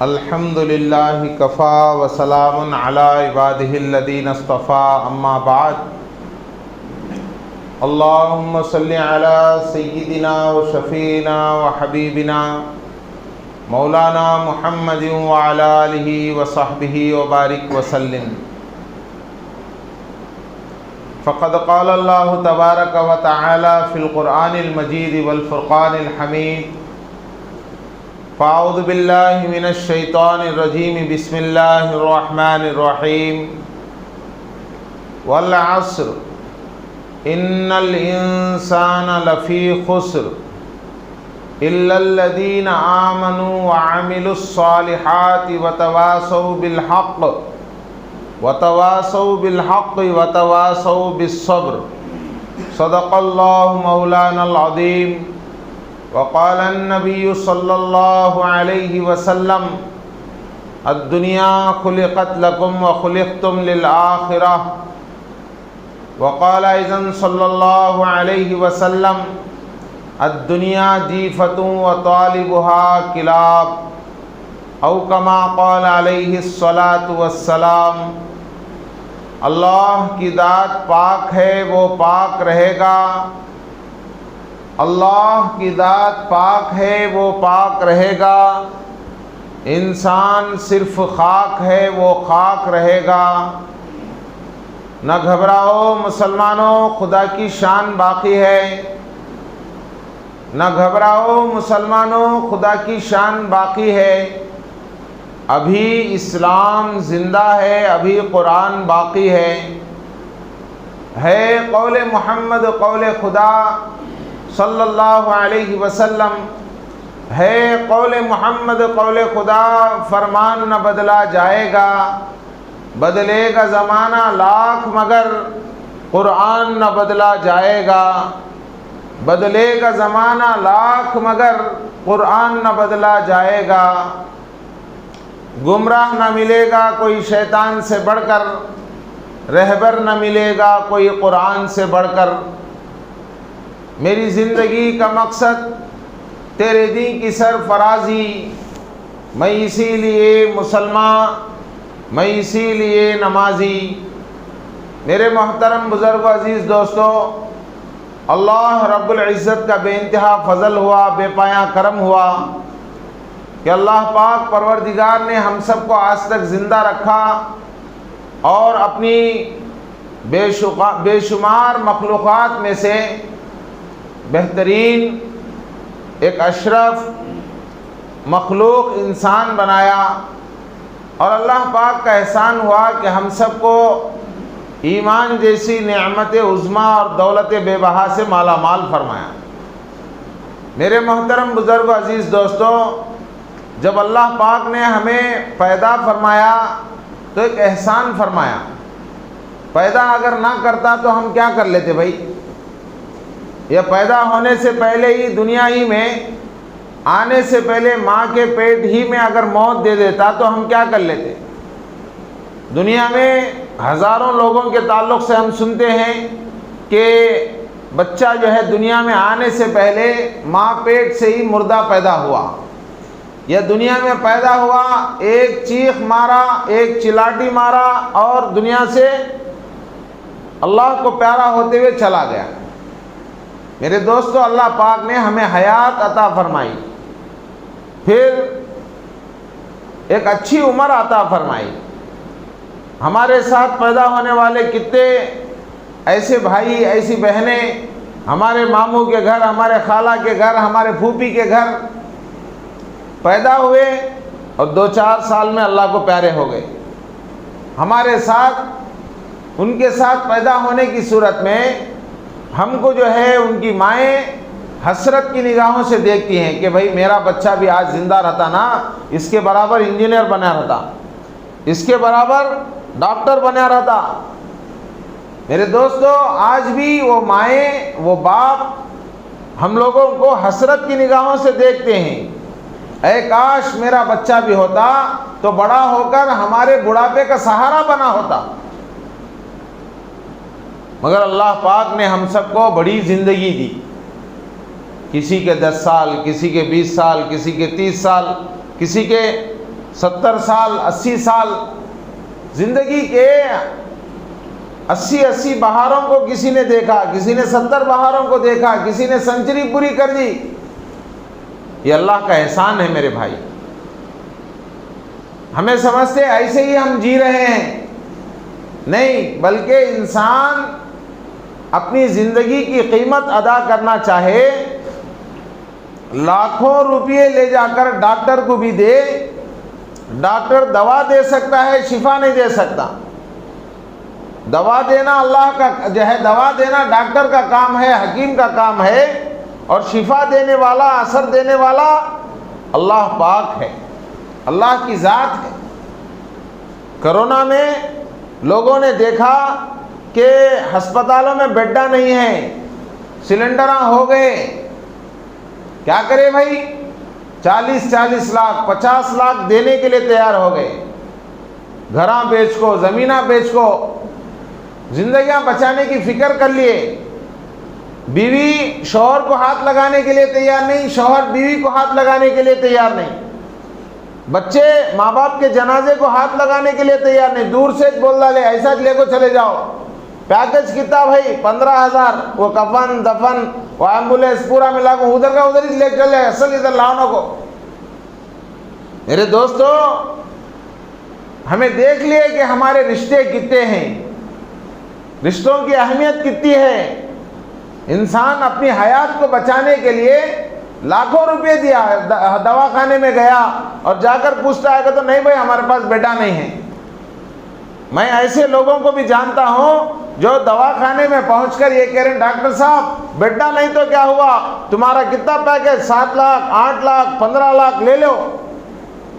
अल्हम्दुलिल्लाहि Kaffa व सलामुन अला इबादिहिल्लज़ीना इस्तफ़ा अम्मा बाद। अल्लाहुम्मा सल्लि अला सय्यिदिना व शफ़ीना व हबीबिना मौलाना मुहम्मदिन व अला आलिहि व सहबिहि व बारिक व सल्लिम। फ़क़द क़ाल अल्लाहु तबारक व तआला फ़िल क़ुरआनिल मजीद वल फ़ुरक़ानिल हमीद। फ़अऊज़ु बिल्लाहि मिनश शैतानिर रजीम। बिस्मिल्लाहिर रहमानिर रहीम। वल अस्र इन्नल इंसाना लफ़ी खुस्र इल्लल्लज़ीना आमनू व अमिलुस्सालिहाति व तवासौ बिल हक़्क़ व तवासौ बिस्सब्र। सदक़ल्लाहु मौलानल अज़ीम। वक़ाल नबी सल्लल्लाहु अलैहि वसल्लम अद्दुनिया खुलिक़त लकुम व खुलिक़तुम लिल आखिरह। वक़ाल अयज़न सल्लल्लाहु अलैहि वसल्लम अद्दुनिया जीफ़तुन व तालिबुहा किलाब। औ कमा क़ाल अलैहिस्सलातु वस्सलाम। अल्लाह की ज़ात पाक है, वो पाक रहेगा। अल्लाह की ज़ात पाक है, वो पाक रहेगा। इंसान सिर्फ खाक है, वो खाक रहेगा। न घबराओ मुसलमानों, खुदा की शान बाकी है। न घबराओ मुसलमानों, खुदा की शान बाकी है। अभी इस्लाम ज़िंदा है, अभी कुरान बाकी है कौले मोहम्मद कौले खुदा सल्लल्लाहु अलैहि वसल्लम, है कौले मोहम्मद कौले खुदा। फरमान न बदला जाएगा, बदलेगा ज़माना लाख मगर कुरान न बदला जाएगा। बदलेगा ज़माना लाख मगर कुरान न बदला जाएगा। गुमराह न मिलेगा कोई शैतान से बढ़कर, रहबर न मिलेगा कोई कुरान से बढ़कर। मेरी ज़िंदगी का मकसद तेरे दीन की सरफराजी। मैं इसीलिए मुसलमान, मैं इसीलिए नमाजी। मेरे मोहतरम बुज़ुर्ग अज़ीज़ दोस्तों, अल्लाह रब्बुल इज़्ज़त का बेइंतहा फ़ज़ल हुआ, बेपाया करम हुआ कि अल्लाह पाक परवरदिगार ने हम सब को आज तक ज़िंदा रखा और अपनी बेशुमार मखलूक़ात में से बेहतरीन एक अशरफ मखलूक इंसान बनाया। और अल्लाह पाक का एहसान हुआ कि हम सब को ईमान जैसी नेमत उज़्मा और दौलत बेबहा से माला माल फरमाया। मेरे मोहतरम बुज़ुर्ग अज़ीज़ दोस्तों, जब अल्लाह पाक ने हमें पैदा फरमाया तो एक एहसान फरमाया। पैदा अगर ना करता तो हम क्या कर लेते भाई? यह पैदा होने से पहले ही, दुनिया ही में आने से पहले माँ के पेट ही में अगर मौत दे देता तो हम क्या कर लेते? दुनिया में हज़ारों लोगों के ताल्लुक़ से हम सुनते हैं कि बच्चा जो है दुनिया में आने से पहले माँ पेट से ही मुर्दा पैदा हुआ। यह दुनिया में पैदा हुआ, एक चीख मारा, एक चिल्लाटी मारा और दुनिया से अल्लाह को प्यारा होते हुए चला गया। मेरे दोस्तों, अल्लाह पाक ने हमें हयात अता फरमाई, फिर एक अच्छी उम्र अता फरमाई। हमारे साथ पैदा होने वाले कितने ऐसे भाई, ऐसी बहनें हमारे मामू के घर, हमारे खाला के घर, हमारे फूफी के घर पैदा हुए और 2-4 साल में अल्लाह को प्यारे हो गए। हमारे साथ, उनके साथ पैदा होने की सूरत में हमको जो है उनकी माएँ हसरत की निगाहों से देखती हैं कि भाई मेरा बच्चा भी आज ज़िंदा रहता ना, इसके बराबर इंजीनियर बना रहता, इसके बराबर डॉक्टर बना रहता। मेरे दोस्तों, आज भी वो माएँ, वो बाप हम लोगों को हसरत की निगाहों से देखते हैं। ऐ काश मेरा बच्चा भी होता तो बड़ा होकर हमारे बुढ़ापे का सहारा बना होता। मगर अल्लाह पाक ने हम सबको बड़ी ज़िंदगी दी। किसी के 10 साल, किसी के 20 साल, किसी के 30 साल, किसी के 70 साल 80 साल जिंदगी के 80 बहारों को किसी ने देखा, किसी ने 70 बहारों को देखा, किसी ने सेंचुरी पूरी कर दी। ये अल्लाह का एहसान है मेरे भाई। हमें समझते ऐसे ही हम जी रहे हैं, नहीं, बल्कि इंसान अपनी जिंदगी की कीमत अदा करना चाहे, लाखों रुपये ले जाकर डॉक्टर को भी दे, डॉक्टर दवा दे सकता है, शिफा नहीं दे सकता। दवा देना अल्लाह का जो है, दवा देना डॉक्टर का काम है, हकीम का काम है, और शिफा देने वाला, असर देने वाला अल्लाह पाक है, अल्लाह की ज़ात है। कोरोना में लोगों ने देखा कि अस्पतालों में बेड्डा नहीं है, सिलेंडर हो गए। क्या करे भाई, 40 लाख 50 लाख देने के लिए तैयार हो गए। घरा बेच को, ज़मीना बेच को, जिंदगियां बचाने की फिक्र कर लिए। बीवी शौहर को हाथ लगाने के लिए तैयार नहीं, शौहर बीवी को हाथ लगाने के लिए तैयार नहीं, बच्चे माँ बाप के जनाजे को हाथ लगाने के लिए तैयार नहीं। दूर से बोल डाले ऐसा लेको चले जाओ, पैकेज कितना भाई 15,000, वो कफन दफन वो एम्बुलेंस पूरा मिला को उधर का उधर ही ले चले, असल इधर लाने को। मेरे दोस्तों, हमें देख लिए कि हमारे रिश्ते कितने हैं, रिश्तों की अहमियत कितनी है। इंसान अपनी हयात को बचाने के लिए लाखों रुपए दिया, दवाखाने में गया और जाकर पूछता है कि तो नहीं भाई हमारे पास बेटा नहीं है। मैं ऐसे लोगों को भी जानता हूं जो दवाखाने में पहुंचकर ये कह रहे हैं डॉक्टर साहब बेटा नहीं तो क्या हुआ, तुम्हारा कितना पैकेज, 7 लाख 8 लाख 15 लाख ले लो,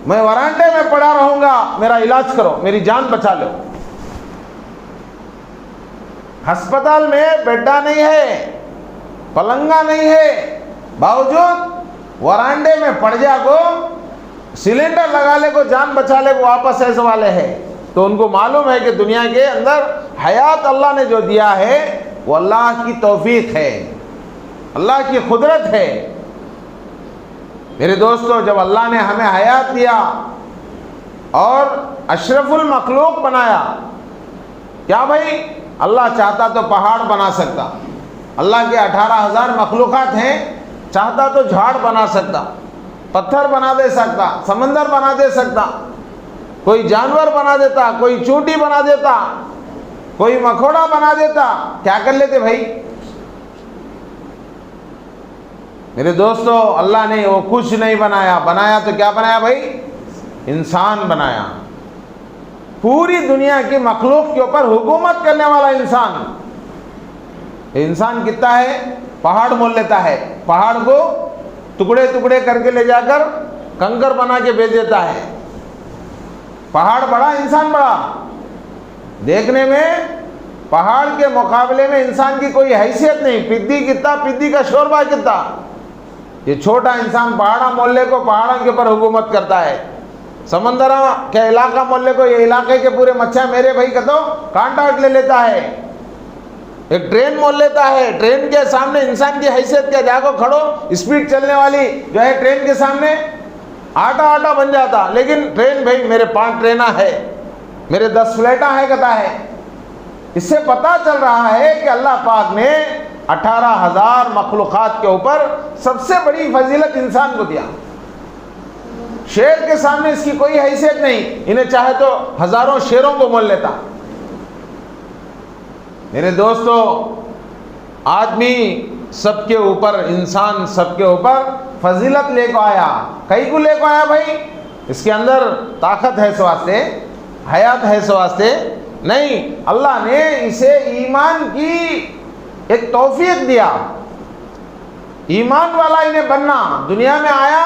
मैं वरांडे में पड़ा रहूंगा, मेरा इलाज करो, मेरी जान बचा लो। अस्पताल में बेड्डा नहीं है, पलंगा नहीं है, बावजूद वरांडे में पड़ जा को, सिलेंडर लगा ले को, जान बचा ले को, वापस ऐसे वाले हैं। तो उनको मालूम है कि दुनिया के अंदर हयात अल्लाह ने जो दिया है वो अल्लाह की तौफीक है, अल्लाह की कुदरत है। मेरे दोस्तों, जब अल्लाह ने हमें हयात दिया और अशरफुल मखलूक बनाया, क्या भाई अल्लाह चाहता तो पहाड़ बना सकता, अल्लाह के 18,000 मखलूकात हैं, चाहता तो झाड़ बना सकता, पत्थर बना दे सकता, समंदर बना दे सकता, कोई जानवर बना देता, कोई चूंटी बना देता, कोई मखोड़ा बना देता, क्या कर लेते भाई। मेरे दोस्तों, अल्लाह ने वो कुछ नहीं बनाया, बनाया तो क्या बनाया भाई, इंसान बनाया। पूरी दुनिया की मखलूक के ऊपर हुकूमत करने वाला इंसान। इंसान कितना है, पहाड़ मोल लेता है, पहाड़ को टुकड़े टुकड़े करके ले जाकर कंकर बना के बेच देता है। पहाड़ बड़ा, इंसान बड़ा। देखने में पहाड़ के मुकाबले में इंसान की कोई हैसियत नहीं। पिद्दी कितना, पिद्दी का शोरबा कितना। ये छोटा इंसान पहाड़ा मोहल्ले को, पहाड़ों के ऊपर हुकूमत करता है। समंदर के इलाका मोहल्ले को, ये इलाके के पूरे मच्छा मेरे भाई का तो कांटा ले लेता है। एक ट्रेन मोल लेता है, ट्रेन के सामने इंसान की हैसियत क्या, जाको खड़ो, स्पीड चलने वाली जो है ट्रेन के सामने आटा आटा बन जाता। लेकिन ट्रेन भाई मेरे 5 ट्रेना है, मेरे 10 फ्लैटा है कहता है। इससे पता चल रहा है कि अल्लाह पाक ने 18,000 मखलूकात के ऊपर सबसे बड़ी फजीलत इंसान को दिया। शेर के सामने इसकी कोई हैसियत नहीं, इन्हें चाहे तो हजारों शेरों को मोल लेता। मेरे दोस्तों, आदमी सबके ऊपर, इंसान सबके ऊपर फजीलत लेकर आया। कई को लेकर आया भाई, इसके अंदर ताकत है सो वास्ते, हयात है सो वास्ते नहीं। अल्लाह ने इसे ईमान की एक तौफीक दिया। ईमान वाला इन्हें बनना, दुनिया में आया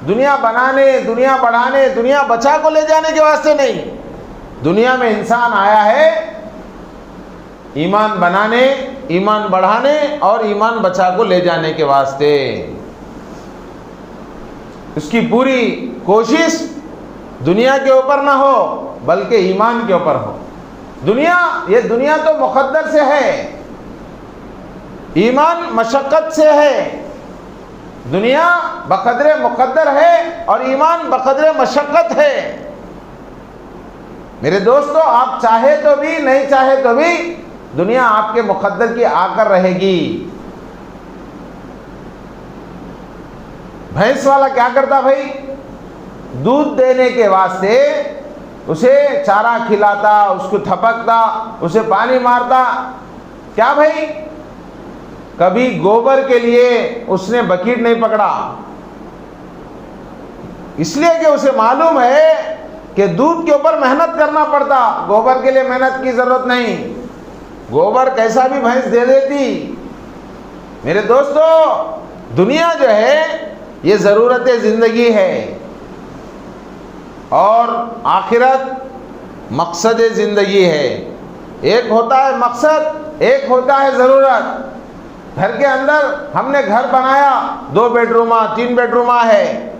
दुनिया बनाने, दुनिया बढ़ाने, दुनिया बचा को ले जाने के वास्ते नहीं। दुनिया में इंसान आया है ईमान बनाने, ईमान बढ़ाने और ईमान बचा को ले जाने के वास्ते। उसकी पूरी कोशिश दुनिया के ऊपर ना हो बल्कि ईमान के ऊपर हो। दुनिया, ये दुनिया तो मुकद्दर से है, ईमान मशक्कत से है। दुनिया बकदरे मुकद्दर है और ईमान बकदरे मशक्कत है। मेरे दोस्तों, आप चाहे तो भी नहीं चाहे तो भी दुनिया आपके मुकद्दर की आकर रहेगी। भैंस वाला क्या करता भाई, दूध देने के वास्ते उसे चारा खिलाता, उसको थपकता, उसे पानी मारता। क्या भाई, कभी गोबर के लिए उसने बकीट नहीं पकड़ा, इसलिए कि उसे मालूम है कि दूध के ऊपर मेहनत करना पड़ता, गोबर के लिए मेहनत की जरूरत नहीं, गोबर कैसा भी भैंस दे देती। मेरे दोस्तों, दुनिया जो है ये ज़रूरत ज़िंदगी है और आखिरत मकसद ज़िंदगी है। एक होता है मकसद, एक होता है ज़रूरत। घर के अंदर हमने घर बनाया, 2 बेडरूमा 3 बेडरूमा है।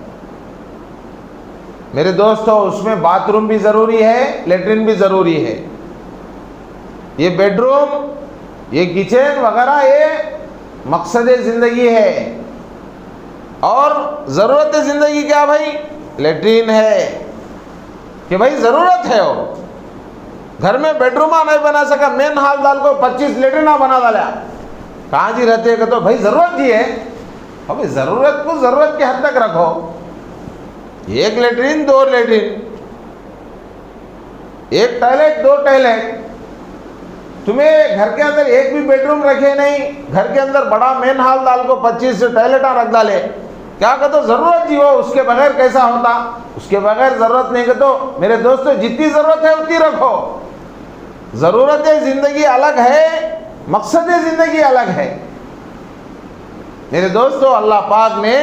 मेरे दोस्तों, उसमें बाथरूम भी ज़रूरी है, लेटरिन भी ज़रूरी है। ये बेडरूम, ये किचन वगैरह ये मकसद ज़िंदगी है। और ज़रूरत ज़िंदगी क्या भाई, लेटरिन है कि भाई ज़रूरत है। वो घर में बेडरूमा नहीं बना सका, मेन हाल डाल को 25 लेटरिना बना डाला, कहाँ जी रहते हैं? तो भाई ज़रूरत जी है। अभी ज़रूरत को ज़रूरत के हद तक रखो, 1 लेटरिन 2 लेटरिन, 1 टॉयलेट 2 टॉयलेट। तुम्हें घर के अंदर एक भी बेडरूम रखे नहीं, घर के अंदर बड़ा मेन हाल डाल को 25 टॉयलेटा रख डाले, क्या कहते? जरूरत जी हो, उसके बगैर कैसा होता? उसके बगैर जरूरत नहीं कहते। तो मेरे दोस्तों, जितनी जरूरत है उतनी रखो। जरूरत जिंदगी अलग है, मकसद जिंदगी अलग है। मेरे दोस्तों, अल्लाह पाक ने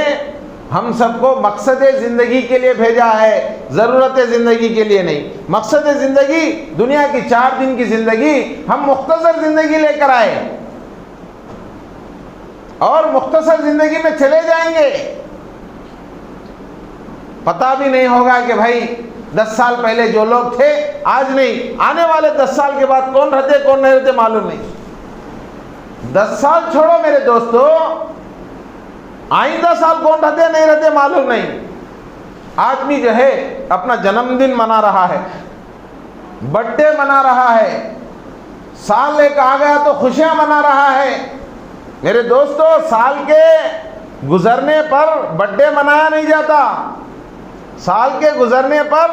हम सबको मकसद ज़िंदगी के लिए भेजा है, ज़रूरत ज़िंदगी के लिए नहीं। मकसद ज़िंदगी दुनिया की 4 दिन की ज़िंदगी हम मुख्तसर ज़िंदगी लेकर आए और मुख्तसर ज़िंदगी में चले जाएंगे। पता भी नहीं होगा कि भाई 10 साल पहले जो लोग थे आज नहीं, आने वाले 10 साल के बाद कौन रहते कौन नहीं रहते मालूम नहीं। 10 साल छोड़ो मेरे दोस्तों, आइंदा साल कौन रहते नहीं रहते मालूम नहीं। आदमी जो है अपना जन्मदिन मना रहा है, बर्थडे मना रहा है, साल एक आ गया तो खुशियां मना रहा है। मेरे दोस्तों, साल के गुजरने पर बर्थडे मनाया नहीं जाता। साल के गुजरने पर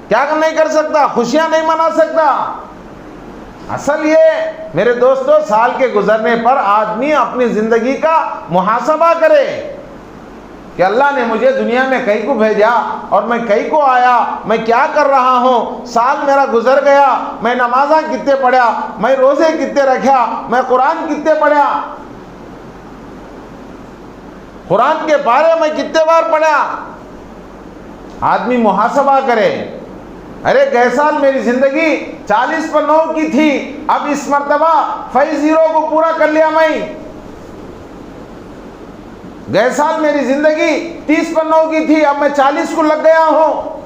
क्या नहीं कर सकता, खुशियां नहीं मना सकता। असल ये मेरे दोस्तों, साल के गुजरने पर आदमी अपनी ज़िंदगी का मुहासबा करे कि अल्लाह ने मुझे दुनिया में कहीं को भेजा और मैं कहीं को आया, मैं क्या कर रहा हूँ। साल मेरा गुजर गया, मैं नमाज़ा कितने पढ़ा, मैं रोज़े कितने रखा, मैं कुरान कितने पढ़ा, कुरान के बारे में कितने बार पढ़ा। आदमी मुहासबा करे, अरे गए साल मेरी ज़िंदगी 40 पर 9 की थी, अब इस मर्तबा 5-0 को पूरा कर लिया मैं। गए साल मेरी ज़िंदगी 30 पर 9 की थी, अब मैं 40 को लग गया हूँ।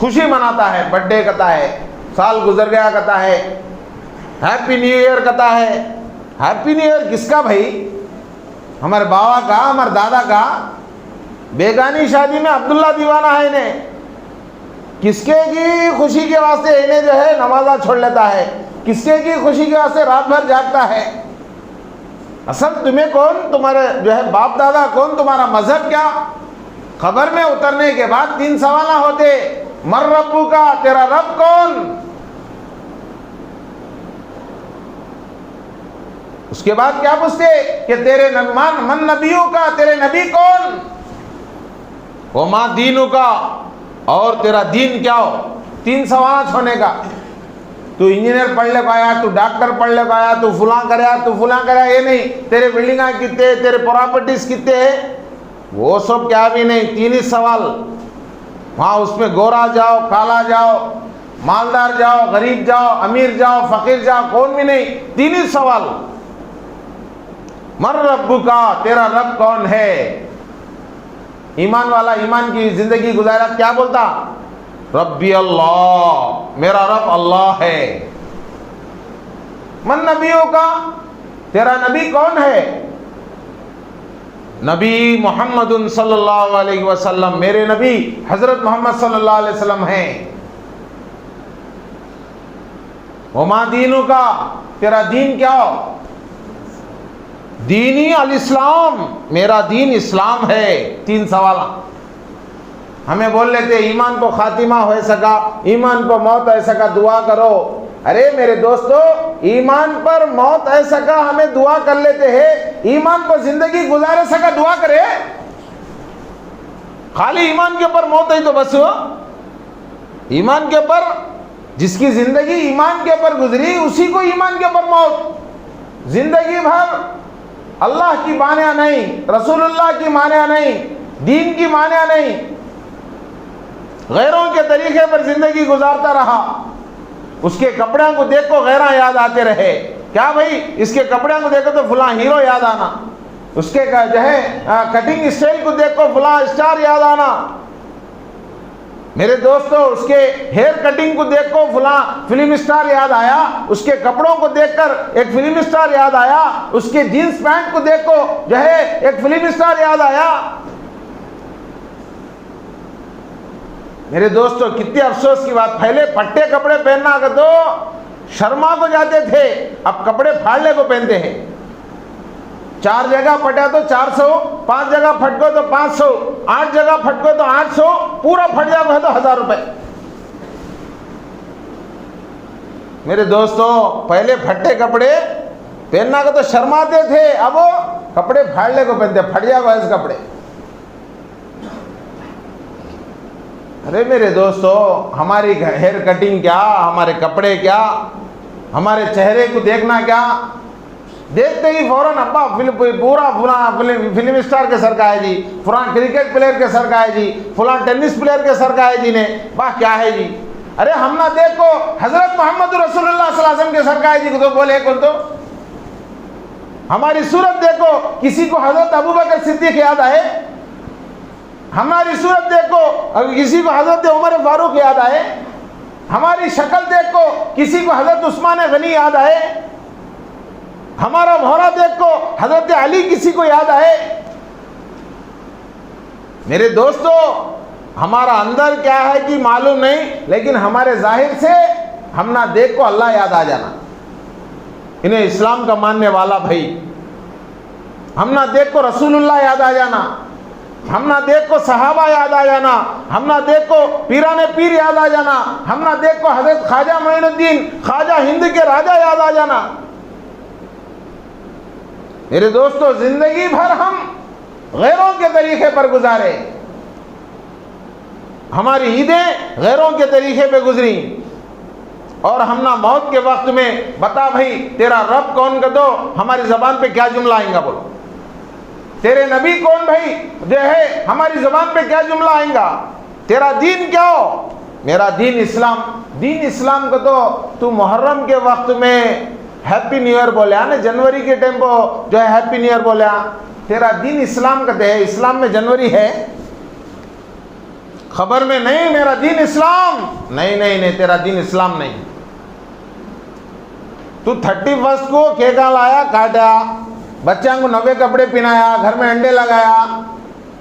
खुशी मनाता है, बर्थडे कहता है, साल गुजर गया कहता है, हैप्पी न्यू ईयर कहता है। हैप्पी न्यू ईयर किसका भाई? हमारे बाबा का, हमारे दादा का। बेगानी शादी में अब्दुल्ला दीवाना है इन्हें, किसके की खुशी के वास्ते इन्हें जो है नमाज़ा छोड़ लेता है, किसके की खुशी के वास्ते रात भर जागता है। असल तुम्हें कौन, तुम्हारे जो है बाप दादा कौन, तुम्हारा मजहब क्या? खबर में उतरने के बाद 3 सवाल होते, मर रब्बू का, तेरा रब कौन? उसके बाद क्या पूछते कि तेरे मन नबियों का, तेरे नबी कौन? वो माँ दीनों का, और तेरा दीन क्या हो। 3 सवाल होने का। तू इंजीनियर पढ़ ले पाया, तू डॉक्टर पढ़ ले पाया, तू फुला कराया, तू फुला कराया, ये नहीं। तेरे बिल्डिंगा कितने, तेरे प्रॉपर्टीज कितने हैं, वो सब क्या भी नहीं। 3 ही सवाल। वहाँ उसमें गोरा जाओ, काला जाओ, मालदार जाओ, गरीब जाओ, अमीर जाओ, फकीर जाओ, कौन भी नहीं। 3 ही सवाल। मर रब्बू का, तेरा रब कौन है? ईमान वाला ईमान की जिंदगी गुजारा क्या बोलता? रब्बी अल्लाह, मेरा रब अल्लाह है। मन नबियों का, तेरा नबी कौन है? नबी मोहम्मद सल्लल्लाहु अलैहि वसल्लम, मेरे नबी हजरत मोहम्मद सल्लल्लाहु अलैहि वसल्लम हैं। वमा दीनु का, तेरा दीन क्या हो? दीनी अल इस्लाम, मेरा दीन इस्लाम है। 3 सवाल हमें बोल लेते, ईमान को खातिमा हो सका, ईमान पर मौत हो सका, दुआ करो। अरे मेरे दोस्तों, ईमान पर मौत है सका हमें दुआ कर लेते हैं, ईमान पर जिंदगी गुजारे सका दुआ करे? खाली ईमान के ऊपर मौत है तो बस हो। ईमान के ऊपर, जिसकी जिंदगी ईमान के ऊपर गुजरी उसी को ईमान के ऊपर मौत। जिंदगी भर अल्लाह की मानिया नहीं, रसूलुल्लाह की मानिया नहीं, दीन की मानिया नहीं, गैरों के तरीके पर जिंदगी गुजारता रहा। उसके कपड़ों को देखो गैरा याद आते रहे। क्या भाई, इसके कपड़ों को देखो तो फुला हीरो याद आना, उसके जो है कटिंग स्टाइल को देखो फुला स्टार याद आना। मेरे दोस्तों, उसके हेयर कटिंग को देखो फुला फिल्म स्टार याद आया, उसके कपड़ों को देखकर एक फिल्म स्टार याद आया, उसके जीन्स पैंट को देखो जो है एक फिल्म स्टार याद आया। मेरे दोस्तों, कितने अफसोस की बात, पहले फट्टे कपड़े पहनना का तो शर्मा को जाते थे, अब कपड़े फाड़ने को पहनते हैं। 4 जगह फटा तो 400, 5 जगह फट गो तो 500, 8 जगह फट गो तो 800, पूरा फट जाएगा तो 1000 रुपए। मेरे दोस्तों, पहले फट्टे कपड़े पहनना का तो शर्माते थे, अब वो कपड़े फाड़ने को पहनते, फट जाएगा ऐसे कपड़े। अरे मेरे दोस्तों, हमारी हेयर कटिंग क्या, हमारे कपड़े क्या, हमारे चेहरे को देखना क्या, देखते ही फौरन अब्बा पूरा फिल्म स्टार के सर का है जी, फुलान क्रिकेट प्लेयर के सर का है जी, फुलान टेनिस प्लेयर के सर का है जी ने, वाह क्या है जी। अरे हम ना देखो हजरत मोहम्मद रसूलुल्लाह सल्लल्लाहु अलैहि वसल्लम के सर का है जी, तो बोले कौन? तो हमारी सूरत देखो, किसी को हजरत अबू बकर सिद्दीक याद आए? हमारी सूरत देखो, अगर किसी को हजरत उमर फारूक याद आए? हमारी शक्ल देखो, किसी को हजरत उस्मान गनी याद आए? हमारा मोहरा देखो, हजरत अली किसी को याद आए? मेरे दोस्तों, हमारा अंदर क्या है कि मालूम नहीं, लेकिन हमारे जाहिर से हम ना देखो अल्लाह याद आ जाना, इन्हें इस्लाम का मानने वाला भाई। हम ना देखो रसूलुल्लाह याद आ जाना, हम ना देखो सहाबा याद आ जाना, हम ना देखो पीराने पीर याद आ जाना, हम ना देखो हजरत ख्वाजा मोइनुद्दीन ख्वाजा हिंद के राजा याद आ जाना। मेरे दोस्तों, जिंदगी भर हम गैरों के तरीके पर गुजारे, हमारी ईदें गैरों के तरीके पे गुजरी, और हम ना मौत के वक्त में बता भाई तेरा रब कौन कर दो, हमारी जबान पे क्या जुमला आएगा? बोलो तेरे नबी कौन भाई जो है, हमारी जबान पे क्या जुमला आएगा? तेरा दीन क्या हो? मेरा दीन इस्लाम। दीन इस्लाम को तो तू मुहर्रम के वक्त में हैप्पी न्यू ईयर बोले ना, जनवरी के टाइम को जो है हैप्पी न्यू ईयर बोले, तेरा दीन इस्लाम कहते हैं। इस्लाम में जनवरी है? खबर में नहीं मेरा दीन इस्लाम, नहीं नहीं नहीं, तेरा दीन इस्लाम नहीं। तू 31 को केका लाया, काटा, बच्चों को नवे कपड़े पहनाया, घर में अंडे लगाया,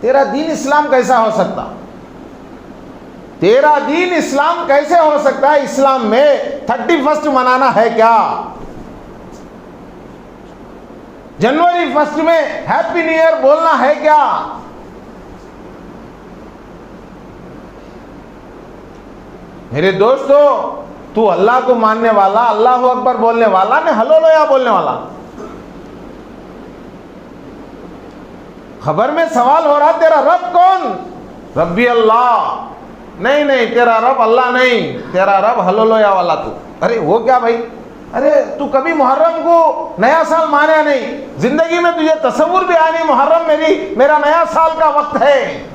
तेरा दीन इस्लाम कैसा हो सकता? तेरा दीन इस्लाम कैसे हो सकता है? इस्लाम में 31 मनाना है क्या? जनवरी 1 में हैप्पी न्यू ईयर बोलना है क्या? मेरे दोस्तों, तू अल्लाह को मानने वाला, अल्लाह अकबर बोलने वाला ने हलो लोया बोलने वाला। खबर में सवाल हो रहा तेरा रब कौन? रब्बी अल्लाह। नहीं नहीं, तेरा रब अल्लाह नहीं, तेरा रब हलो लोया वाला तू। अरे वो क्या भाई? अरे तू कभी मुहर्रम को नया साल माना नहीं, जिंदगी में तुझे तसव्वुर भी आया नहीं मुहर्रम मेरा नया साल का वक्त है।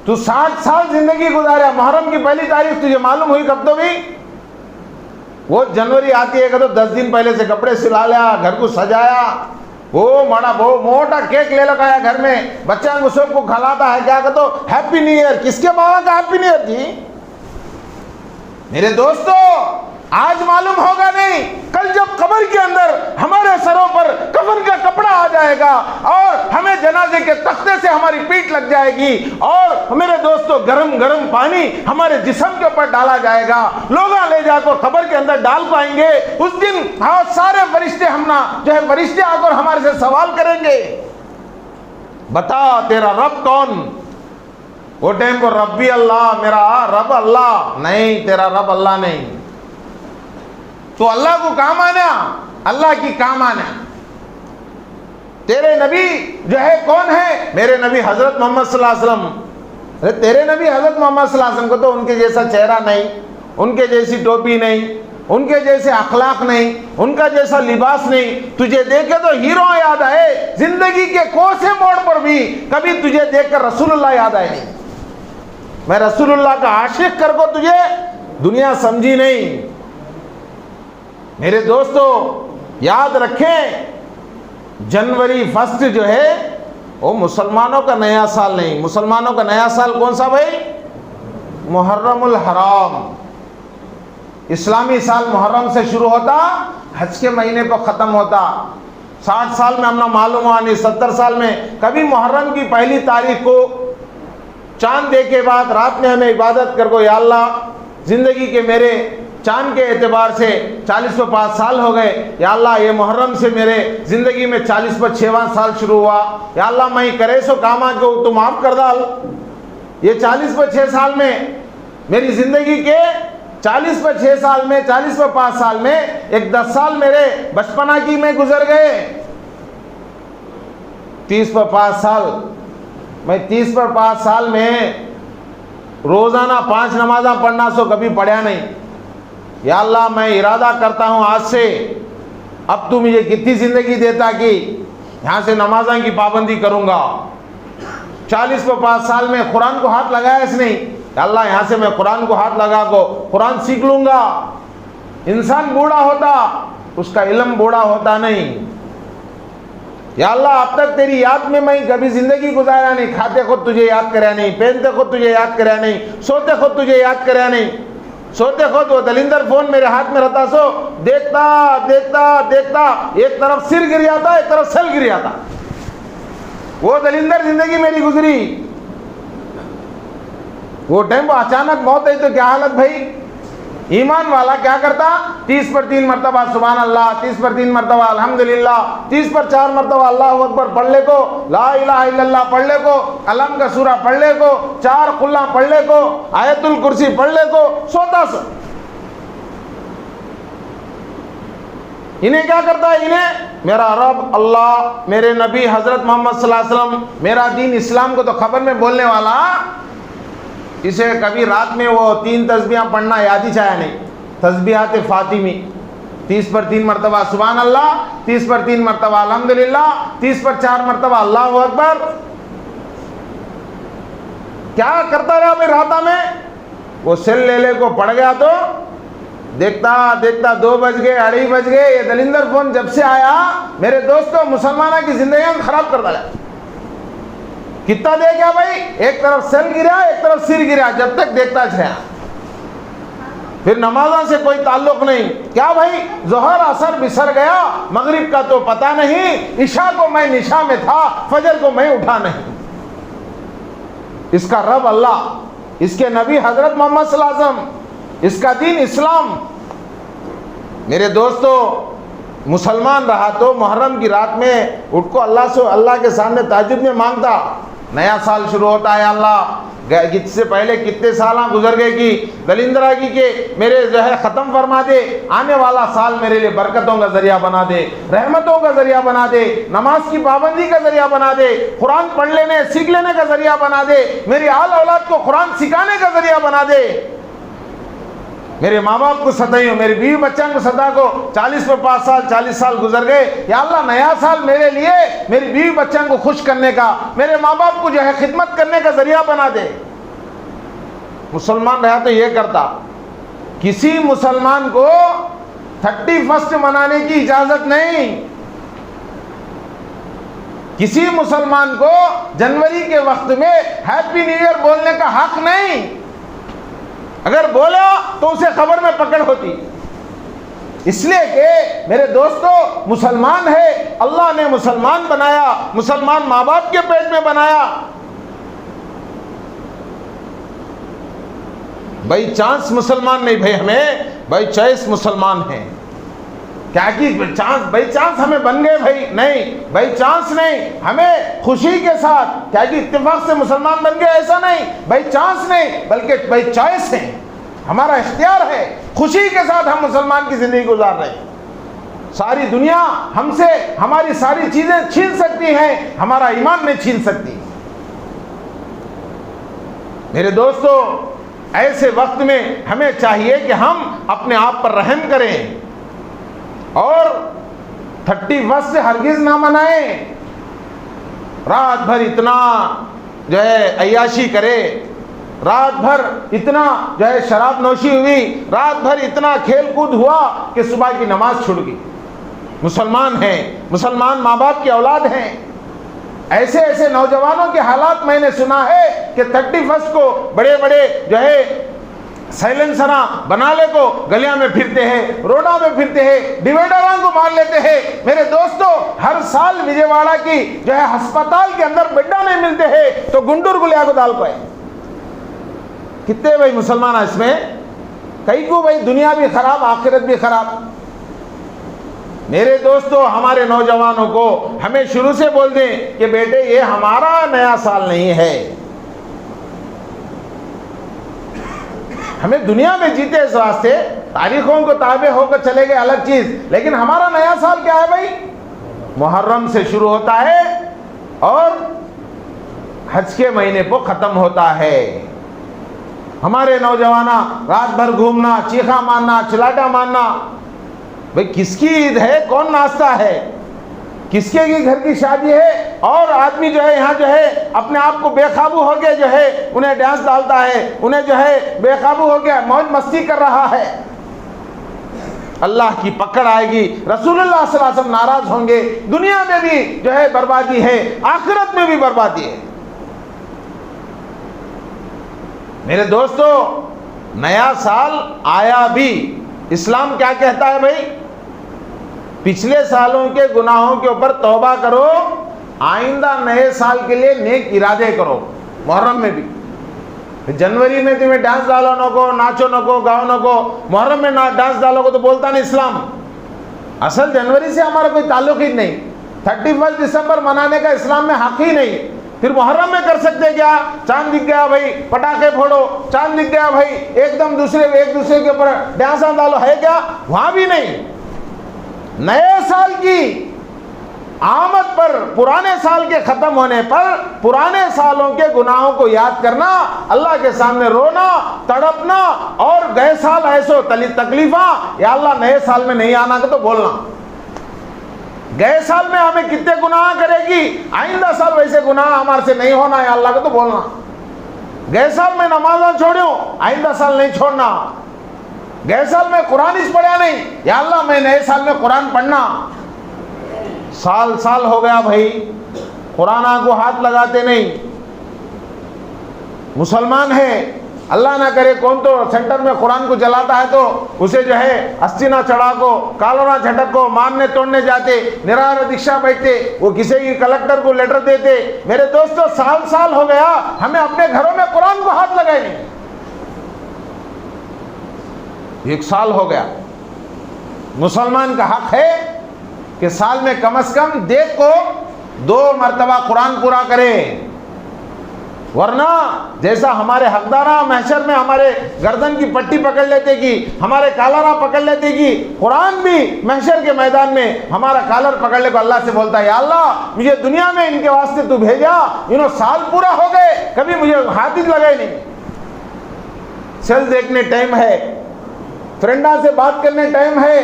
तू 60 साल जिंदगी गुजारा, मुहर्रम की पहली तारीख तुझे मालूम हुई कब? तो भी वो जनवरी आती है तो 10 दिन पहले से कपड़े सिला लिया, घर को सजाया, वो मोटा केक ले लगाया घर में, बच्चा को सबको खिलाता है, क्या कहते हो हैप्पी न्यू ईयर। किसके बाबा का हैप्पी न्यू ईयर जी? मेरे दोस्तों, आज मालूम होगा नहीं, कल जब कब्र के अंदर हमारे सरों पर कफन का कपड़ा आ जाएगा और हमें जनाजे के तख्ते से हमारी पीठ लग जाएगी और मेरे दोस्तों गरम गरम पानी हमारे जिस्म के ऊपर डाला जाएगा, लोग ले जाकर कब्र के अंदर डाल पाएंगे। उस दिन बहुत सारे फरिश्ते फरिश्ते आकर हमारे से सवाल करेंगे, बता तेरा रब कौन? वो टाइम को रब्बी अल्लाह, मेरा रब अल्लाह नहीं, तेरा रब अल्लाह नहीं। तो अल्लाह को कहाँ माना? अल्लाह की कहाँ माना? तेरे नबी जो है कौन है? मेरे नबी हजरत मोहम्मद सल्लल्लाहु अलैहि वसल्लम। अरे तेरे नबी हजरत मोहम्मद सल्लल्लाहु अलैहि वसल्लम को तो उनके जैसा चेहरा नहीं, उनके जैसी टोपी नहीं, उनके जैसे अखलाक नहीं, उनका जैसा लिबास नहीं। तुझे देखे तो हीरो याद आए, जिंदगी के कोसे मोड़ पर भी कभी तुझे देखकर रसूलुल्लाह याद आए नहीं। मैं रसूलुल्लाह का आशिक कर को तुझे दुनिया समझी नहीं। मेरे दोस्तों याद रखें, जनवरी 1 जो है वो मुसलमानों का नया साल नहीं। मुसलमानों का नया साल कौन सा भाई? मुहर्रमुल हराम। इस्लामी साल मुहर्रम से शुरू होता, हज के महीने को ख़त्म होता। 60 साल में हमने मालूम हुआ नहीं, 70 साल में कभी मुहर्रम की पहली तारीख को चांद दे के बाद रात में हमें इबादत कर को, या अल्लाह ज़िंदगी के मेरे चांद के एतबार से 40 साल हो गए, या अल्लाह ये मुहर्रम से मेरे ज़िंदगी में 40 साल शुरू हुआ, या अल्लाह मैं करे सो कामा को तू माफ़ कर डाल। ये 40 साल में मेरी ज़िंदगी के 40 साल में 40 साल में एक 10 साल मेरे बचपना की में गुजर गए। 30 साल मैं 30 साल में रोज़ाना 5 नमाज़ा पढ़ना सो कभी पढ़ा नहीं। या अल्लाह मैं इरादा करता हूँ आज से, अब तू मुझे कितनी ज़िंदगी देता कि यहाँ से नमाज़ों की पाबंदी करूँगा। 40 साल में कुरान को हाथ लगाया इसने, अल्लाह यहाँ से मैं कुरान को हाथ लगा को कुरान सीख लूँगा। इंसान बूढ़ा होता, उसका इल्म बूढ़ा होता नहीं। या अल्लाह अब तक तेरी याद में मैं कभी ज़िंदगी गुजारा नहीं। खाते खुद तुझे याद कराया नहीं, पहनते खुद तुझे याद कराया नहीं, सोते खुद तुझे याद कराया नहीं। सोते खुद वो दलिंदर फ़ोन मेरे हाथ में रहता सो देखता देखता देखता एक तरफ सिर गिर जाता, एक तरफ सेल गिर जाता। वो दलिंदर ज़िंदगी मेरी गुजरी। वो टाइम वो अचानक मौत है तो क्या हालत भाई? ईमान वाला क्या करता? 30 पर 3 मरतबा सुभान अल्लाह, 30 पर 3 मरतबा अल्हम्दुलिल्लाह, 30 पर 4 मरतबा अल्लाहु अकबर पढ़ ले को, ला इलाहा इल्लल्लाह पढ़ ले को, अलम का सूरा पढ़ ले को, 4 कुल्ला पढ़ ले को, आयतुल कुर्सी पढ़ ले को, सोता सो। इन्हें क्या करता है? इन्हें मेरा रब अल्लाह, मेरे नबी हजरत मोहम्मद सल्लल्लाहु अलैहि वसल्लम, मेरा दीन इस्लाम को तो खबर में बोलने वाला, इसे कभी रात में वो 3 तस्बीहां पढ़ना याद ही चाहे नहीं। तस्बीहात फातिमी 30 पर 3 मरतबा सुभान अल्लाह, 30 पर 3 मरतबा अल्हम्दुलिल्लाह, 30 पर 4 मरतबा अल्लाहु अकबर। क्या करता रहा मैं रात में? वो सेल ले को पड़ गया तो देखता देखता 2 बज गए, 2:30 बज गए। ये दलिंदर फोन जब से आया मेरे दोस्तों मुसलमानों की जिंदगी खराब कर डाला। कितना दे गया भाई? एक तरफ सेल गिरा, एक तरफ सिर गिरा, जब तक देखता रहा। फिर नमाज़ों से कोई ताल्लुक नहीं। क्या भाई? जोहर असर बिसर गया, मगरिब का तो पता नहीं, इशा को मैं निशा में था, फजर को मैं उठा नहीं। इसका रब अल्लाह, इसके नबी हजरत मोहम्मद सल्लल्लाहु अलैहि वसल्लम, इसका दीन इस्लाम। मेरे दोस्तों मुसलमान रहा तो मुहर्रम की रात में उठ को अल्लाह के सामने ताज्जुद में मांगता। नया साल शुरू होता है, अल्लाह इससे पहले कितने साल गुजर गए कि दलिंदरागी के मेरे जो है ख़त्म फरमा दे, आने वाला साल मेरे लिए बरकतों का ज़रिया बना दे, रहमतों का ज़रिया बना दे, नमाज की पाबंदी का ज़रिया बना दे, कुरान पढ़ लेने सीख लेने का ज़रिया बना दे, मेरी आल औलाद को कुरान सिखाने का ज़रिया बना दे। मेरे माँ बाप को सताइयो, मेरी बीवी बच्चों को सता को 40 साल गुजर गए। या अल्लाह नया साल मेरे लिए, मेरी बीवी बच्चों को खुश करने का, मेरे माँ बाप को जो है खिदमत करने का जरिया बना दे। मुसलमान रहा तो ये करता। किसी मुसलमान को 31 मनाने की इजाजत नहीं। किसी मुसलमान को जनवरी के वक्त में हैप्पी न्यू ईयर बोलने का हक नहीं। अगर बोला तो उसे खबर में पकड़ होती। इसलिए कि मेरे दोस्तों मुसलमान है, अल्लाह ने मुसलमान बनाया, मुसलमान माँ बाप के पेट में बनाया। बाई चांस मुसलमान नहीं भाई, हमें बाई चॉइस मुसलमान हैं। क्या कि बाई चांस हमें बन गए भाई, नहीं बाई चांस नहीं, हमें खुशी के साथ, क्या कि इत्तेफाक से मुसलमान बन गए ऐसा नहीं, बाई चांस नहीं, बल्कि बाई चॉइस है, हमारा इख्तियार है, खुशी के साथ हम मुसलमान की जिंदगी गुजार रहे हैं। सारी दुनिया हमसे हमारी सारी चीजें छीन सकती हैं, हमारा ईमान नहीं छीन सकती। मेरे दोस्तों, ऐसे वक्त में हमें चाहिए कि हम अपने आप पर रहम करें और 31 से हरगिज ना मनाएं। रात भर इतना जो है अय्याशी करे, रात भर इतना जो है शराब नोशी हुई, रात भर इतना खेल कूद हुआ कि सुबह की नमाज छूट गई। मुसलमान हैं, मुसलमान माँ बाप की औलाद हैं। ऐसे ऐसे नौजवानों के हालात मैंने सुना है कि 31 को बड़े बड़े जो है साइलेंसरा बना ले को गलियां में फिरते हैं, रोडा में फिरते हैं, डिवाइडरों को मार लेते हैं। मेरे दोस्तों, हर साल विजयवाड़ा की जो है अस्पताल के अंदर बेड्डा नहीं मिलते हैं तो गुंडूर गुलिया को दाल पाए। कितने भाई मुसलमान इसमें, कई को भाई दुनिया भी खराब आखिरत भी खराब। मेरे दोस्तों, हमारे नौजवानों को हमें शुरू से बोल दें कि बेटे ये हमारा नया साल नहीं है, हमें दुनिया में जीते इस वास्ते, तारीखों को ताबे होकर चले गए अलग चीज, लेकिन हमारा नया साल क्या है भाई? मुहर्रम से शुरू होता है और हज के महीने को खत्म होता है। हमारे नौजवाना रात भर घूमना, चीखा मारना, चिल्लाटा मारना। भाई किसकी ईद है, कौन नाचता है, किसके की घर की शादी है, और आदमी जो है यहाँ जो है अपने आप को बेकाबू हो गया जो है उन्हें डांस डालता है, उन्हें जो है बेकाबू हो गया मौज मस्ती कर रहा है। अल्लाह की पकड़ आएगी, रसूलुल्लाह सल्लल्लाहु अलैहि वसल्लम नाराज होंगे। दुनिया में भी जो है बर्बादी है, आखिरत में भी बर्बादी है। मेरे दोस्तों, नया साल आया भी, इस्लाम क्या कहता है भाई? पिछले सालों के गुनाहों के ऊपर तौबा करो, आइंदा नए साल के लिए नेक इरादे करो। मुहर्रम में भी, जनवरी में तुम्हें डांस डालो नको, नाचो नको, गाओ नको, मुहर्रम में ना डांस डालोगे तो बोलता नहीं इस्लाम। असल जनवरी से हमारा कोई ताल्लुक ही नहीं, 31 दिसंबर मनाने का इस्लाम में हक ही नहीं। फिर मुहर्रम में कर सकते क्या? चांद दिख गया भाई, पटाखे फोड़ो, चांद दिख गया भाई, एकदम एक दूसरे के ऊपर डांस डालो, है क्या? वहां भी नहीं। नए साल की आमद पर, पुराने साल के खत्म होने पर पुराने सालों के गुनाहों को याद करना, अल्लाह के सामने रोना, तड़पना, और गए साल ऐसो तकलीफा, या अल्लाह नए साल में नहीं आना का तो बोलना। गए साल में हमें कितने गुनाह करेगी, आइंदा साल वैसे गुनाह हमारे से नहीं होना है अल्लाह का तो बोलना। गए साल में नमाज़ छोड़ो, आइंदा साल नहीं छोड़ना। गए साल में कुरान इस पढ़ा नहीं, या अल्लाह मैं नए साल में कुरान पढ़ना। साल साल हो गया भाई, कुरान को हाथ लगाते नहीं। मुसलमान है, अल्लाह ना करे कौन तो सेंटर में कुरान को जलाता है तो उसे जो है अस्तिना चढ़ा को, कालोना झटक को, मारने तोड़ने जाते, निराहार दीक्षा बैठते, वो किसी की कलेक्टर को लेटर देते। मेरे दोस्तों, साल साल हो गया, हमें अपने घरों में कुरान को हाथ लगाए नहीं। 1 साल हो गया। मुसलमान का हक है कि साल में कम से कम देख को 2 मरतबा कुरान पूरा करे, वरना जैसा हमारे हकदारा महशर में हमारे गर्दन की पट्टी पकड़ लेते कि हमारे कालरा पकड़ लेते कि कुरान भी महशर के मैदान में हमारा कालर पकड़ ले को अल्लाह से बोलता है, या अल्लाह मुझे दुनिया में इनके वास्ते तू भेजा, इन्हों साल पूरा हो गए, कभी मुझे हाथ ही लगाए नहीं। सेल देखने टाइम है, फ्रेंडा से बात करने टाइम है,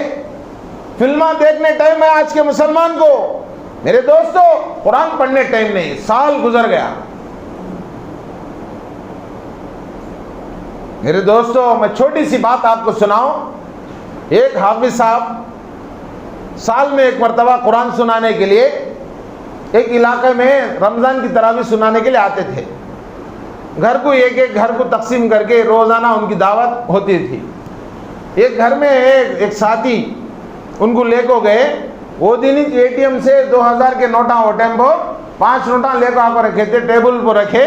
फिल्मा देखने टाइम है आज के मुसलमान को। मेरे दोस्तों, कुरान पढ़ने टाइम नहीं, साल गुजर गया। मेरे दोस्तों, मैं छोटी सी बात आपको सुनाऊं। एक हाफिज साहब साल में 1 मरतबा कुरान सुनाने के लिए एक इलाके में रमज़ान की तरावी सुनाने के लिए आते थे। घर को एक घर को तकसीम करके रोज़ाना उनकी दावत होती थी। एक घर में एक साथी उनको लेको गए, वो दिन ही ATM से 2000 के नोटा हो टेम्पो 5 नोटा लेकर आकर रखे थे, टेबल पर रखे।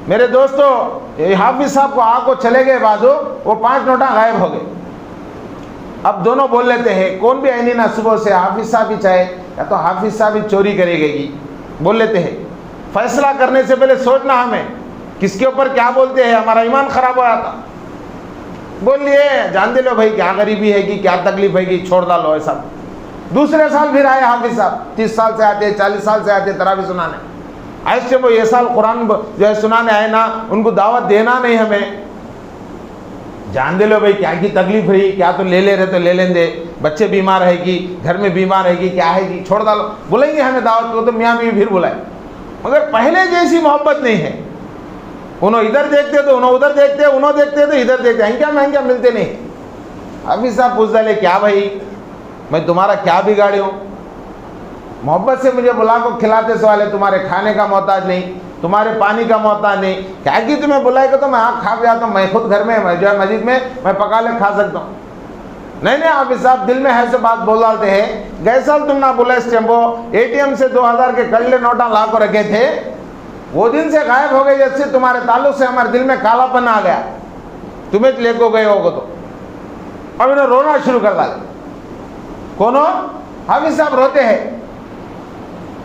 मेरे दोस्तों हाफिज साहब को आको चले गए बाजू, वो 5 नोटा गायब हो गए। अब दोनों बोल लेते हैं, कौन भी है नहीं ना सुबह से, हाफिज साहब ही चाहे या तो हाफिज साहब ही चोरी करेगी, बोल लेते हैं। फैसला करने से पहले सोचना हमें किसके ऊपर क्या बोलते हैं, हमारा ईमान खराब हो जाता। बोल लिए जान दे लो भाई, क्या गरीबी है कि क्या तकलीफ है कि छोड़ डालो ऐसा। दूसरे साल फिर आए हाफिज साहब, 30 साल से आते, 40 साल से आते तरावी सुनाने। ऐसे वो ये साल कुरान जो है सुनाने आए ना, उनको दावत देना नहीं हमें, जान दे लो भाई क्या की तकलीफ रही, क्या तो ले रहे तो ले लेंगे, बच्चे बीमार है कि घर में बीमार है कि क्या है कि छोड़ डालो, बोलेंगे हमें दावत को, तो मियाँ बीवी फिर बुलाए। मगर पहले जैसी मोहब्बत नहीं है। उन्होंने इधर देखते तो उन्होंने उधर देखते, उन्होंने देखते तो इधर देखते, हंक्या महंक्या मिलते नहीं। हाफिज साहब पूछ डाले, क्या भाई मैं तुम्हारा क्या बिगाड़ी हूँ, मोहब्बत से मुझे बुला को खिलाते सवाल है, तुम्हारे खाने का मोहताज नहीं, तुम्हारे पानी का मोहताज नहीं, क्या कि तुम्हें बुलाएगा तो मैं आँख खा जाता हूँ, मैं खुद घर में जो है मस्जिद में मैं पका ले खा सकता हूँ। नहीं हाफिज साहब दिल में है से बात बोल डालते हैं। गए साल तुम ना बोला इस टेम्पो ATM से 2000 के कड़ले नोटा ला को रखे थे, वो दिन से गायब हो गए, जब से तुम्हारे ताल्लुक से हमारे दिल में कालापन आ गया, तुम्हें लेको गए होगो तो। अब इन्हें रोना शुरू कर डाले। कौन हाफिज साहब रोते हैं,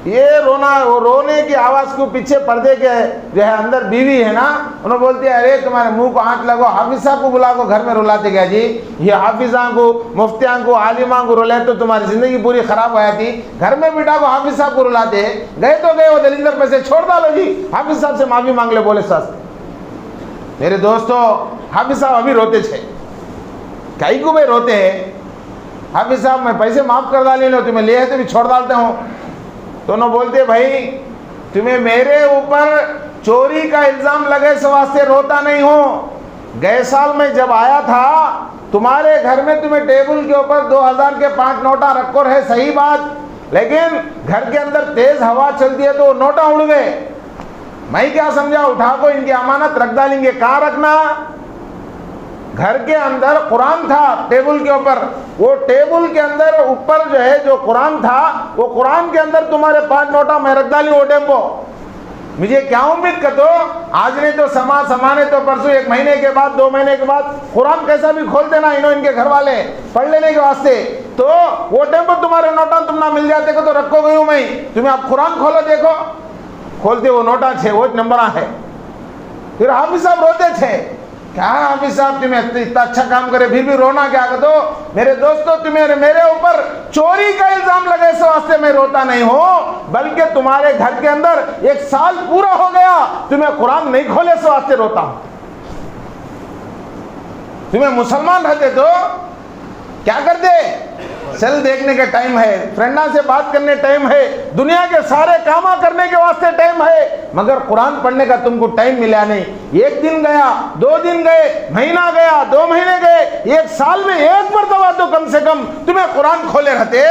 ये रोना, वो रोने की आवाज़ को पीछे पर्दे के जो है अंदर बीवी है ना, उन्होंने बोलती है अरे तुम्हारे मुंह को हाथ लगो, हाफिज साहब को बुला को घर में रुलाते गया जी, ये हाफिजा को मुफ्तियां को आलिमा को रुलाए तो तुम्हारी जिंदगी पूरी खराब हो जाती, घर में बिठा को हाफिज साहब को रुलाते, गए तो गए, वो दलिंदर पैसे छोड़ डालो जी, हाफिज साहब से माफी मांग ले बोले सास। मेरे दोस्तों हाफिज साहब अभी रोते थे, कई को भाई रोते हैं, हाफिज साहब मैं पैसे माफ कर डाली लो, तुम्हें ले है तो भी छोड़ डालते हूँ। तो उन्होंने बोलते भाई तुम्हें मेरे ऊपर चोरी का इल्जाम लगे इस वास्ते रोता नहीं हूँ। गए साल में जब आया था तुम्हारे घर में, तुम्हें टेबल के ऊपर 2000 के 5 नोटा रखो रहे, सही बात, लेकिन घर के अंदर तेज हवा चलती है तो नोटा उड़ गए। मैं क्या समझा, उठा को इनकी अमानत रख डालेंगे, कहाँ रखना, घर के अंदर कुरान था टेबल के ऊपर, वो टेबल के अंदर ऊपर जो है जो कुरान था, वो कुरान के अंदर तुम्हारे 5 नोटा मैं रख डाली वो टेम्पो। मुझे क्या उम्मीद कर दो, आज नहीं तो समाने तो परसों, 1 महीने के बाद 2 महीने के बाद कुरान कैसा भी खोल देना इनके घर वाले पढ़ लेने के वास्ते, तो वो टेम्पो तुम्हारे नोटा तुम ना मिल जाते को तो रखो गई हूँ मैं, तुम्हें आप कुरान खोलो देखो, खोलते वो नोटा छे, वो नंबर है। फिर हाफिज साहब रोते थे, क्या हाफिज साहब तुम्हें इतना अच्छा काम करे फिर भी रोना क्या कर दो। मेरे दोस्तों तुम्हें मेरे ऊपर चोरी का इल्जाम लगे इस वास्ते मैं रोता नहीं हूं, बल्कि तुम्हारे घर के अंदर 1 साल पूरा हो गया तुम्हें कुरान नहीं खोले इस वास्ते रोता हूं। तुम्हें मुसलमान रहते तो क्या करते, सेल देखने का टाइम है, फ्रेंडा से बात करने टाइम है, दुनिया के सारे काम करने के वास्ते टाइम है, मगर कुरान पढ़ने का तुमको टाइम मिला नहीं। 1 दिन गया, 2 दिन गए, महीना गया, 2 महीने गए, 1 साल में 1 मरतबा तो कम से कम तुम्हें कुरान खोले रहते,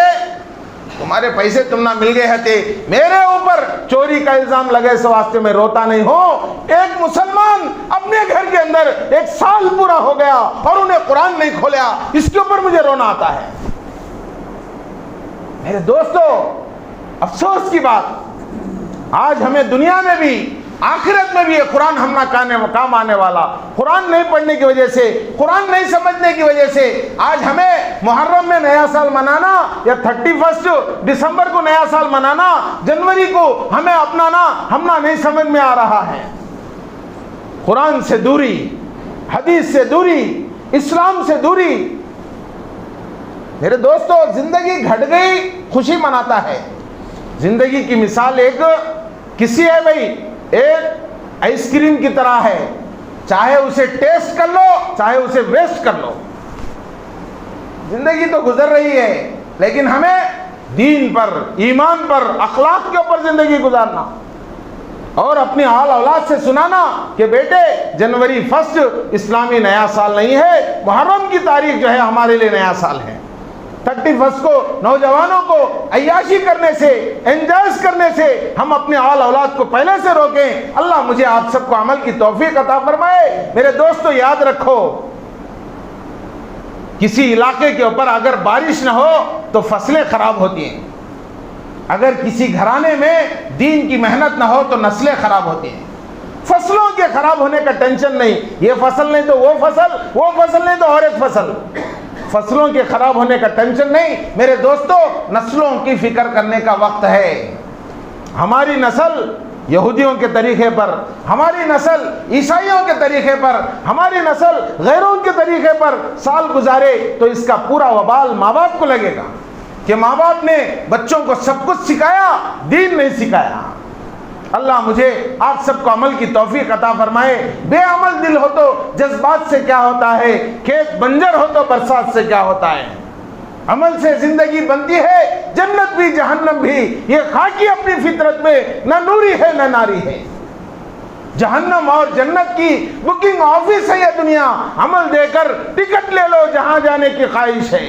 तुम्हारे पैसे तुम ना मिल गए रहते। मेरे ऊपर चोरी का इल्जाम लगे इस वास्ते में रोता नहीं हो। एक मुसलमान अपने घर के अंदर 1 साल पूरा हो गया और उन्हें कुरान नहीं खोला, इसके ऊपर मुझे रोना आता है। मेरे दोस्तों अफसोस की बात, आज हमें दुनिया में भी आखिरत में भी ये कुरान हम ना काम आने वाला, कुरान नहीं पढ़ने की वजह से, कुरान नहीं समझने की वजह से आज हमें मुहर्रम में नया साल मनाना या 31 दिसंबर को नया साल मनाना, जनवरी को हमें अपनाना हमना नहीं समझ में आ रहा है। कुरान से दूरी, हदीस से दूरी, इस्लाम से दूरी। मेरे दोस्तों जिंदगी घट गई खुशी मनाता है। जिंदगी की मिसाल एक किसी है भाई, एक आइसक्रीम की तरह है, चाहे उसे टेस्ट कर लो चाहे उसे वेस्ट कर लो। जिंदगी तो गुजर रही है, लेकिन हमें दीन पर, ईमान पर, अखलाक के ऊपर जिंदगी गुजारना और अपनी आल औलाद से सुनाना कि बेटे जनवरी 1 इस्लामी नया साल नहीं है, मुहर्रम की तारीख जो है हमारे लिए नया साल है। 31 को नौजवानों को अय्याशी करने से, एंजॉय करने से हम अपने आल औलाद को पहले से रोकें। अल्लाह मुझे आप सबको अमल की तौफीक अता फरमाए। मेरे दोस्तों याद रखो, किसी इलाके के ऊपर अगर बारिश न हो तो फसलें खराब होती हैं, अगर किसी घराने में दीन की मेहनत न हो तो नस्लें खराब होती हैं। फसलों के खराब होने का टेंशन नहीं, ये फसल नहीं तो वो फसल नहीं तो और एक फसल। फसलों के खराब होने का टेंशन नहीं मेरे दोस्तों, नस्लों की फिक्र करने का वक्त है। हमारी नस्ल यहूदियों के तरीके पर, हमारी नस्ल ईसाइयों के तरीके पर, हमारी नस्ल गैरों के तरीके पर साल गुजारे तो इसका पूरा वबाल माँ बाप को लगेगा कि माँ बाप ने बच्चों को सब कुछ सिखाया, दीन नहीं सिखाया। अल्लाह मुझे आप सबको अमल की तौफीक अता फरमाए। बेअमल दिल हो तो जज्बात से क्या होता है, खेत बंजर हो तो बरसात से क्या होता है। अमल से जिंदगी बनती है, जन्नत भी जहन्नम भी। ये खाकी अपनी फितरत में न नूरी है न नारी है। जहन्नम और जन्नत की बुकिंग ऑफिस है ये दुनिया। अमल देकर टिकट ले लो, जहां जाने की ख्वाहिश है।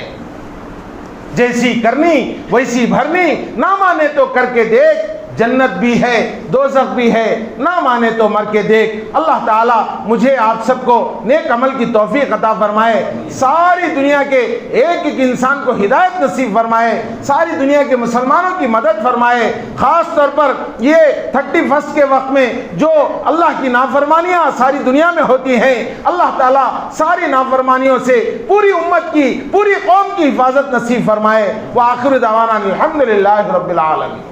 जैसी करनी वैसी भरनी, ना माने तो करके देख, जन्नत भी है दोज़ख भी है, ना माने तो मर के देख। अल्लाह ताला मुझे आप सबको नेक अमल की तौफीक अता फरमाए। सारी दुनिया के एक एक इंसान को हिदायत नसीब फरमाए। सारी दुनिया के मुसलमानों की मदद फरमाए। ख़ास तौर पर ये 31 के वक्त में जो अल्लाह की नाफरमानियाँ सारी दुनिया में होती हैं, अल्लाह ताला सारी नाफरमानियों से पूरी उम्मत की, पूरी कौम की हिफाजत नसीब फरमाए। व आखिर दावाना अल्हम्दुलिल्लाहि रब्बिल आलमीन।